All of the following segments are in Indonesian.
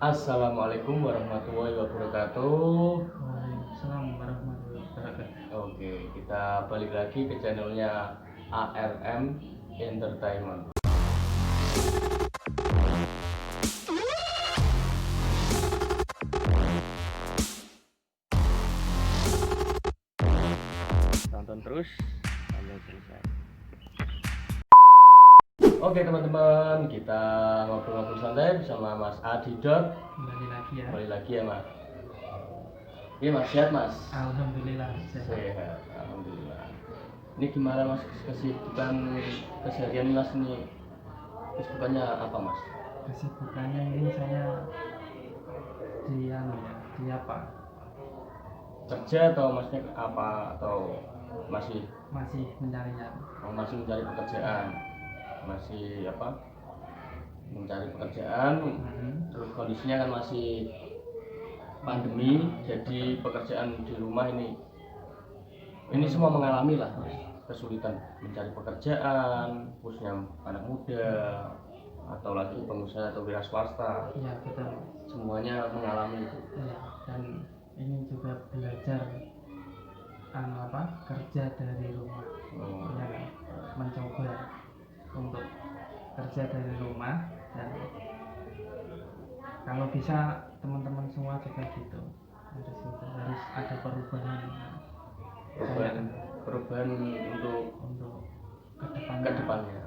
Assalamualaikum warahmatullahi wabarakatuh. Waalaikumsalam warahmatullahi wabarakatuh. Oke, kita balik lagi ke channelnya ARM Entertainment. Tonton terus sampai selesai. Oke teman-teman, kita ngobrol-ngobrol santai bersama Mas Adidot. Kembali lagi ya. Mas. Iya Mas, sehat Mas? Alhamdulillah Sehat, alhamdulillah. Ini gimana Mas kesibukan keseharian Mas ini? Kesibukannya apa Mas? Kesibukannya ini saya di apa? Kerja atau Masnya apa atau masih Masih mencari-nyari. masih mencari pekerjaan? Masih apa? Mencari pekerjaan. Terus kondisinya kan masih pandemi, jadi pekerjaan di rumah ini semua mengalami lah Mas, kesulitan mencari pekerjaan, khususnya anak muda atau lagi pengusaha atau wira swasta. Iya betul. Semuanya mengalami itu. Iya, dan ini juga belajar kerja dari rumah. Ya kan? Mencoba untuk kerja dari rumah, dan kalau bisa teman-teman semua juga gitu, harus ada perubahan untuk kedepannya.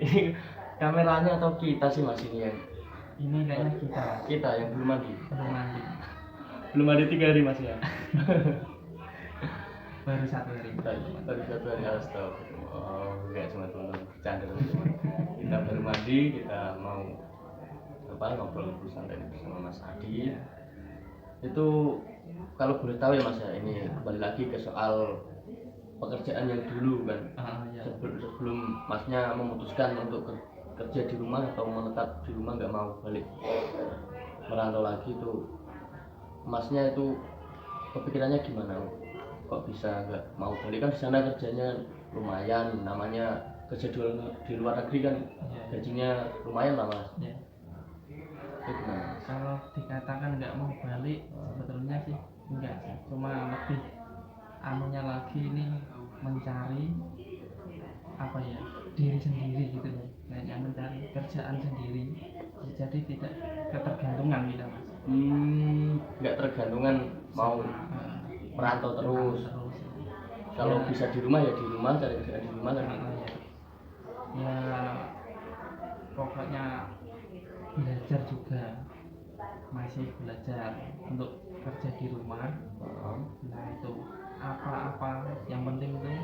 Ini kameranya atau kita sih Mas ini yang ini kayaknya kita yang belum mandi belum mandi 3 hari Mas ya. baru 1 hari Baru 1 hari. Astagfirullah. Enggak cuma teman-teman bercanda teman-teman. Kita baru mandi, kita mau ngobrol santai bersama Mas Adi. Itu kalau boleh tahu ya Mas ya, ini kembali lagi ke soal pekerjaan yang dulu kan. Sebelum Masnya memutuskan untuk kerja di rumah atau menetap di rumah, nggak mau balik merantau lagi, itu Masnya itu kepikirannya gimana? Kok bisa nggak mau balik? Kan di sana kerjanya lumayan, namanya kerja di luar negeri kan, gajinya lumayan lah Mas. Itu gimana? Kalau dikatakan nggak mau balik, sebetulnya sih enggak sih, cuma lebih anunya lagi ini mencari diri sendiri gitu loh, kayaknya mencari kerjaan sendiri, jadi tidak ketergantungan gitu Mas. Nggak tergantungan mau merantau terus. Kalau bisa di rumah ya di rumah, cari kerjaan di rumah kan. Ya pokoknya belajar juga, masih belajar untuk kerja di rumah. Nah itu apa yang penting itu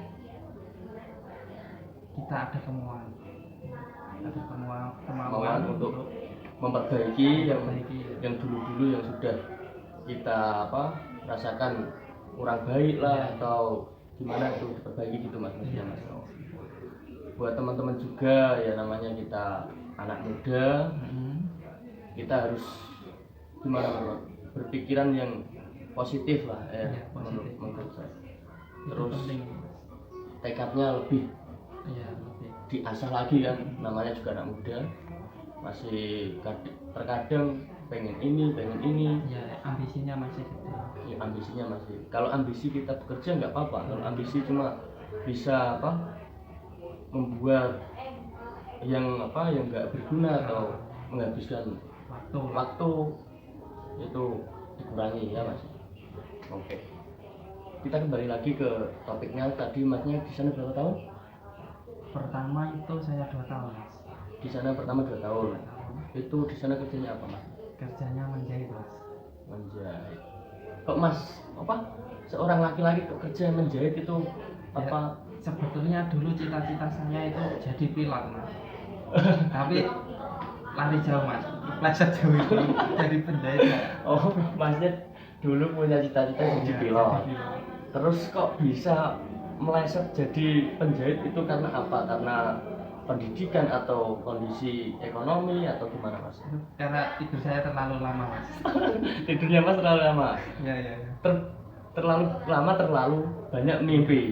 kita ada kemauan untuk memperbaiki yang dulu yang sudah kita rasakan kurang baik lah, atau gimana itu diperbaiki gitu Mas. Buat teman-teman juga ya, namanya kita anak muda, kita harus gimana berpikiran yang positif lah ya, menurut saya. Terus tekadnya lebih diasah lagi kan, namanya juga anak muda, masih terkadang pengen ini ya, ambisinya masih gede. Ya, ambisinya masih. Kalau ambisi kita bekerja nggak apa-apa, kalau ambisi cuma bisa membuat yang nggak berguna atau menghabiskan waktu itu dikurangi ya Mas. Oke. Kita kembali lagi ke topiknya tadi. Masnya di sana berapa tahun? Pertama itu saya 2 tahun Mas. Di sana pertama 2 tahun. Itu di sana kerjanya apa Mas? Kerjanya menjahit Mas. Menjahit. Kok Mas seorang laki-laki kok kerja menjahit itu apa? Ya, sebetulnya dulu cita-cita saya itu jadi pilot Mas. Tapi lari jauh Mas, pleset jauh itu jadi penjahit. Oh, Masnya dulu punya cita-cita jadi pilot. Terus kok bisa meleset jadi penjahit, itu karena apa? Karena pendidikan atau kondisi ekonomi atau gimana Mas? Karena tidur saya terlalu lama Mas. Tidurnya Mas terlalu lama? Ya. Terlalu lama, terlalu banyak mimpi.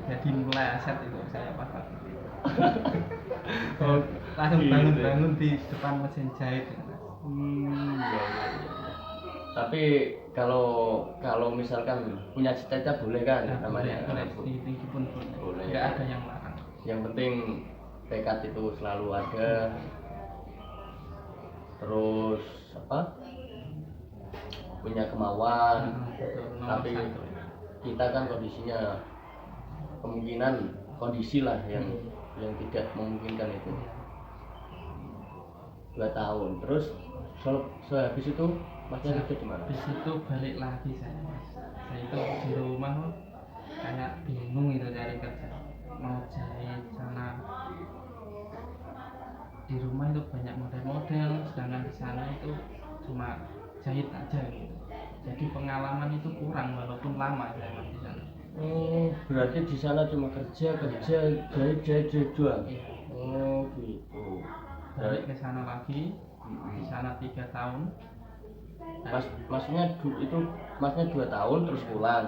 Jadi meleset itu saya pas. Oh, Langsung gitu. bangun-bangun di depan mesin jahit. Iya, iya, iya. Tapi kalau misalkan punya cita-cita boleh kan Nah, namanya. boleh tinggi pun boleh. Boleh. Nggak ada yang larang. Yang penting tekad itu selalu ada. Terus apa? Punya kemauan. Betul, nomor Tapi satu. kita kan kondisinya kemungkinan kondisi lah yang tidak memungkinkan itu. 2 tahun. Terus sehabis itu masnya kerja di mana? Habis itu balik lagi saya mas. Saya itu di rumah kayak bingung itu cari kerja. Mau jahit sana. Di rumah itu banyak model-model, sedangkan di sana itu cuma jahit aja gitu. Jadi pengalaman itu kurang walaupun lama saya mas di sana. Oh, berarti di sana cuma kerja jahit doang. Iya. Oh, gitu. Balik ke sana lagi, di sana 3 tahun. Maksudnya itu masnya 2 tahun terus pulang.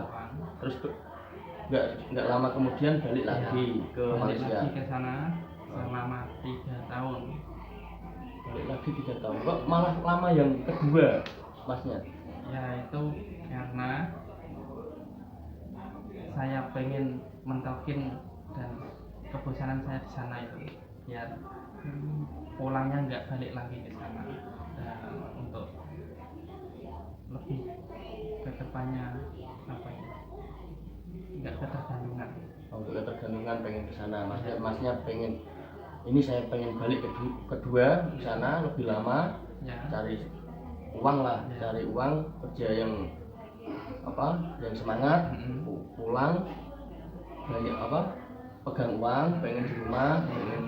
Terus nggak lama kemudian balik lagi ke Balik Malaysia. lagi ke sana selama 3 tahun. Balik lagi 3 tahun. Kok malah lama yang kedua masnya? Ya itu karena saya pengen mentokin dan kebosanan saya di sana itu biar pulangnya nggak balik lagi ke sana, dan untuk lebih ke depannya apa ya, nggak ketergantungan. Untuk ketergantungan pengen ke sana. Masnya pengen ini saya pengen balik kedua ke sana lebih lama, Ya, cari uang lah, Ya. cari uang, kerja yang apa, yang semangat, pulang banyak apa, pegang uang, pengen di rumah, pengen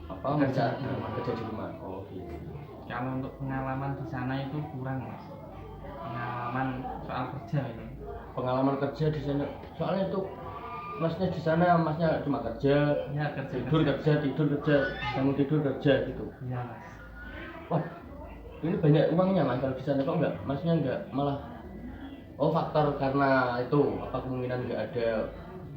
apa, kerja di rumah. Oh gitu. kalau untuk pengalaman di sana itu kurang mas, pengalaman soal kerja itu. Pengalaman kerja di sana, soalnya itu masnya di sana masnya cuma kerja, Ya kerja tidur kerja, bangun tidur kerja gitu. Ya mas. Wah, ini banyak uangnya mas kalau di sana, kok enggak? Masnya enggak malah, oh faktor karena itu apa, kemungkinan enggak ada.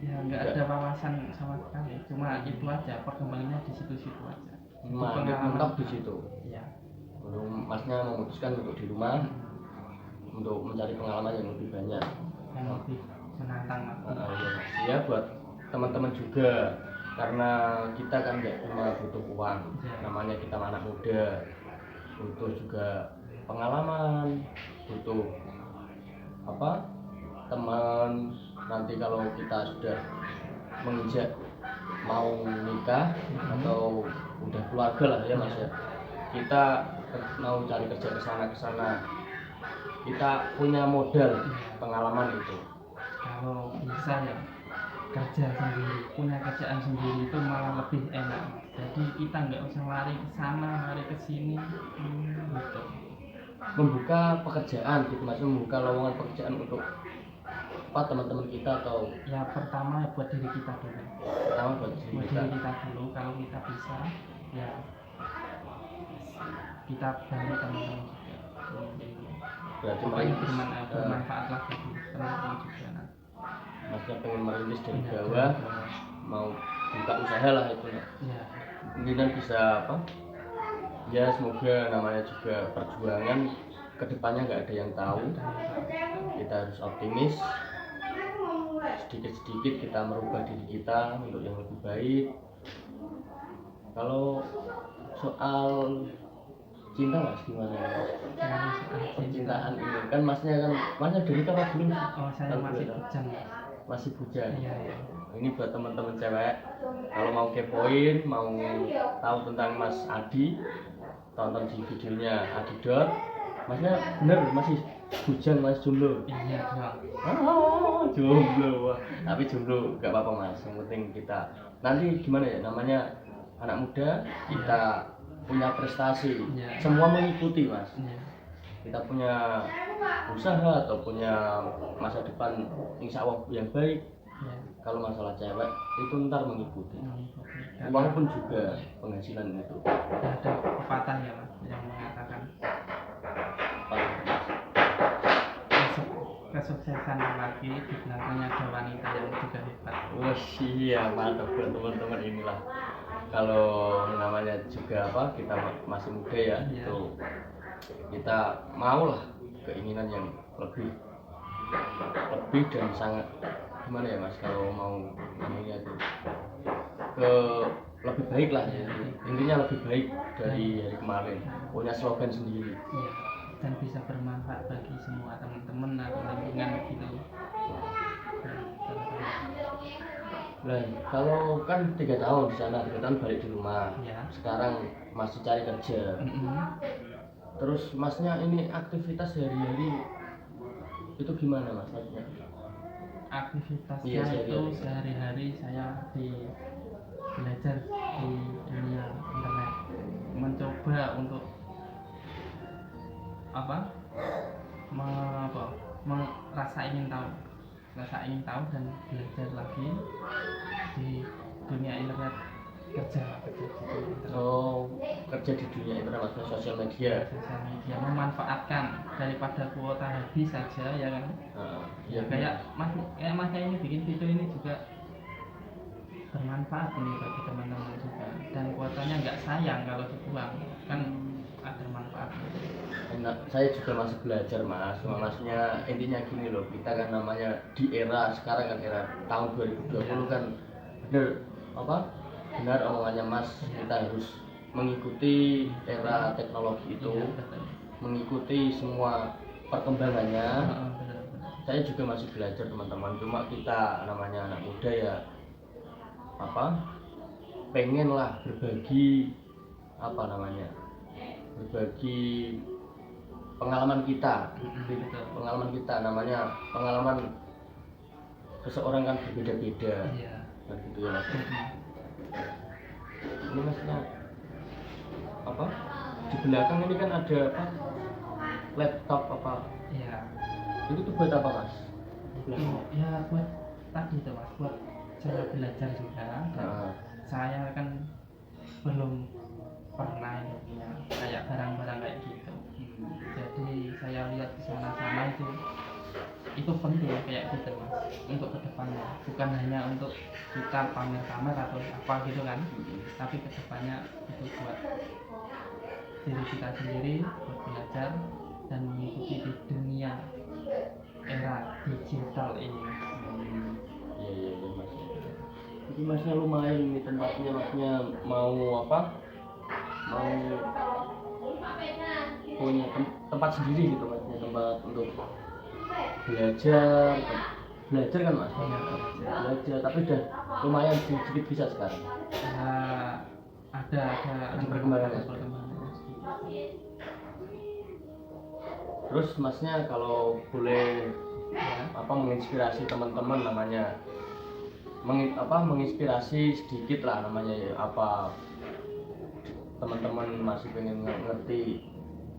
Ya nggak ada wawasan sama sekali, cuma itu aja, perkembangannya di situ-situ aja. Itu Mentok di situ. Ya. Lalu masnya memutuskan untuk di rumah, untuk mencari pengalaman yang lebih banyak. Yang lebih menantang mas. Ya buat teman-teman juga, karena kita kan nggak cuma butuh uang, namanya kita anak muda, butuh juga pengalaman, butuh apa, teman. Nanti kalau kita sudah menginjak mau nikah atau udah keluarga lah ya mas ya, kita mau cari kerja ke sana, kita punya modal pengalaman itu. Kalau bisa ya kerja sendiri, punya kerjaan sendiri itu malah lebih enak. Jadi kita nggak usah lari ke sana, lari ke sini, gitu. Membuka pekerjaan gitu mas, membuka lowongan pekerjaan untuk apa, teman-teman kita atau Ya pertama buat diri kita dulu. pertama buat diri Buat kita. diri kita dulu, kalau kita bisa, ya kita bantu teman-teman juga. Berarti Pokoknya merintis, bermanfaat lah bagi teman-teman juga. masnya pengen merintis dari bawah, mau buka usaha lah itu ya. Ya. Mungkin bisa apa ya, semoga namanya juga perjuangan kedepannya nggak ada yang tahu. Kita harus optimis, sedikit-sedikit kita merubah diri kita untuk yang lebih baik. Kalau soal cinta mas gimana? Percintaan ini kan masnya dari kapan dulu? Oh saya masih bujang. Masih bujang. Iya, iya. Ini buat teman-teman cewek, kalau mau kepoin, mau tahu tentang Mas Adi, tonton di videonya Adi Dot. Masnya bener masih bujang, mas jomblo. Iya dong. Jomblo. Wah. Tapi jomblo gak apa-apa mas, yang penting kita nanti gimana ya, namanya anak muda, kita punya prestasi, semua mengikuti mas. Kita punya usaha atau punya masa depan insya Allah yang baik. Kalau masalah cewek itu ntar mengikuti, uang pun juga penghasilan itu. Ada pepatah ya mas yang mengatakan kesuksesan laki di belakangnya ada wanita yang juga hebat. Wah iya, mantap buat teman-teman inilah. Kalau namanya juga apa, kita masih muda ya, Iya. itu kita mau lah keinginan yang lebih dan sangat gimana ya mas, kalau mau namanya itu ke lebih baik lah ya, intinya lebih baik dari hari kemarin, punya slogan sendiri. Iya, dan bisa bermanfaat bagi semua teman-teman atau lingkungan gitu. Nah, kalau kan 3 tahun di sana, 3 tahun balik di rumah. Ya. Sekarang masih cari kerja. Terus masnya ini aktivitas sehari-hari itu gimana mas? Maksudnya? Aktivitasnya Iya, itu sehari-hari saya belajar di dunia internet, mencoba untuk merasa ingin tahu dan belajar lagi di dunia internet, kerja gitu. Oh, kerja di dunia internet maksudnya sosial media. Memanfaatkan daripada kuota habis saja ya kan. Ya kayak mas ini bikin video ini juga bermanfaat ini bagi teman-teman juga, dan kuotanya nggak sayang kalau dibuang, kan ada manfaatnya. Nah, saya juga masih belajar mas, maksudnya intinya gini loh, kita kan namanya di era sekarang kan era tahun 2020 kan benar omongannya mas, kita harus mengikuti era teknologi itu, mengikuti semua perkembangannya. Saya juga masih belajar teman-teman, cuma kita namanya anak muda ya pengen lah berbagi pengalaman kita, namanya pengalaman seseorang kan berbeda-beda. Dan gitu ya mas. Ini masnya di belakang ini kan ada laptop Iya. Itu tuh buat apa mas? Ya buat tadi tuh mas, buat cara belajar juga. Saya kan belum pernah punya kayak barang-barang kayak gitu. Jadi saya lihat di sana itu penting kayak gitu mas, untuk kedepannya, bukan hanya untuk kita pamer-pamer atau apa gitu kan, tapi kedepannya itu buat diri kita sendiri, buat belajar dan mengikuti di dunia era digital ini. Iya mas. Jadi masnya lumayan ini tempatnya, masnya mau punya tempat sendiri gitu masnya, tempat untuk belajar kan mas? Belajar, tapi udah lumayan sedikit bisa sekarang. Ada perkembangan. Terus masnya kalau boleh menginspirasi teman-teman namanya, menginspirasi sedikit lah namanya ya, teman-teman masih pengen ngerti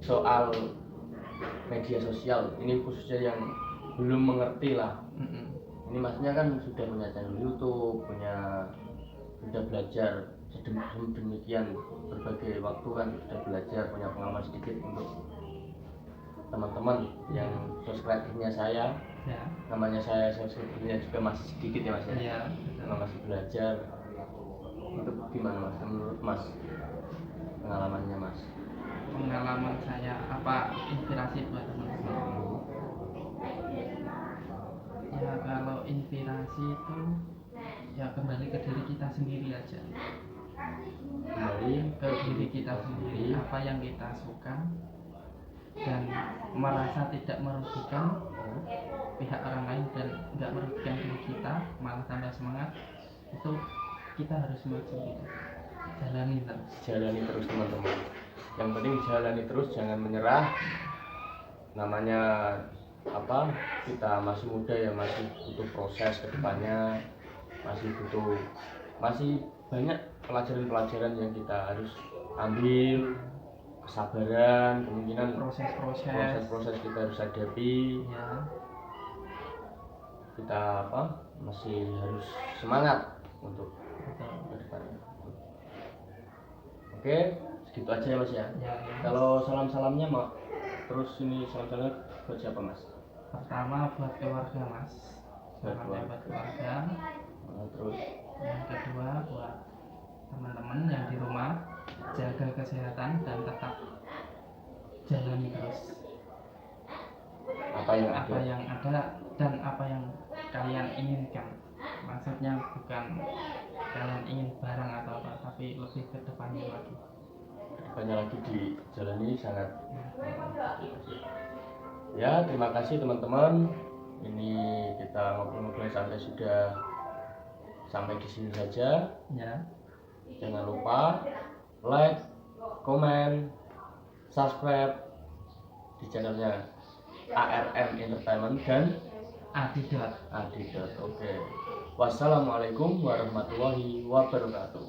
soal media sosial ini, khususnya yang belum mengerti lah. Ini masnya kan sudah punya channel YouTube, sudah belajar sedemikian berbagai waktu kan, sudah belajar, punya pengalaman sedikit. Untuk teman-teman yang subscribernya saya, namanya saya subscribernya juga masih sedikit ya mas ya, masih belajar. Itu gimana mas, menurut mas pengalamannya mas? Pengalaman saya inspirasi buat teman-teman? Ya kalau inspirasi itu ya kembali ke diri kita sendiri aja, apa yang kita suka dan merasa tidak merugikan pihak orang lain dan nggak merugikan diri kita, malah tambah semangat, itu kita harus maju gitu. Jalani terus teman-teman, yang penting jalani terus, jangan menyerah. Namanya kita masih muda ya, masih butuh proses ke depannya, masih banyak pelajaran-pelajaran yang kita harus ambil, kesabaran, kemungkinan proses kita harus hadapi. Kita masih harus semangat untuk ke depannya. Oke, segitu aja ya mas ya. Kalau salam-salamnya terus ini salam-salamnya buat siapa mas? Pertama buat keluarga mas, Buat salamnya buat keluarga. Terus Yang kedua buat teman-teman yang di rumah, jaga kesehatan dan tetap jalani terus apa yang apa ada? yang ada dan apa yang kalian inginkan. Maksudnya bukan kalian ingin barang atau apa, tapi lebih ke depannya lagi. Banyak lagi dijalani sangat. Ya, terima kasih teman-teman. Ini kita ngobrol-ngobrol santai sudah sampai di sini saja. Ya, Jangan lupa like, komen, subscribe di channelnya ARM Entertainment dan Adidat. Adidat. Oke. Wassalamualaikum warahmatullahi wabarakatuh.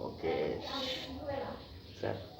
Oke. Set.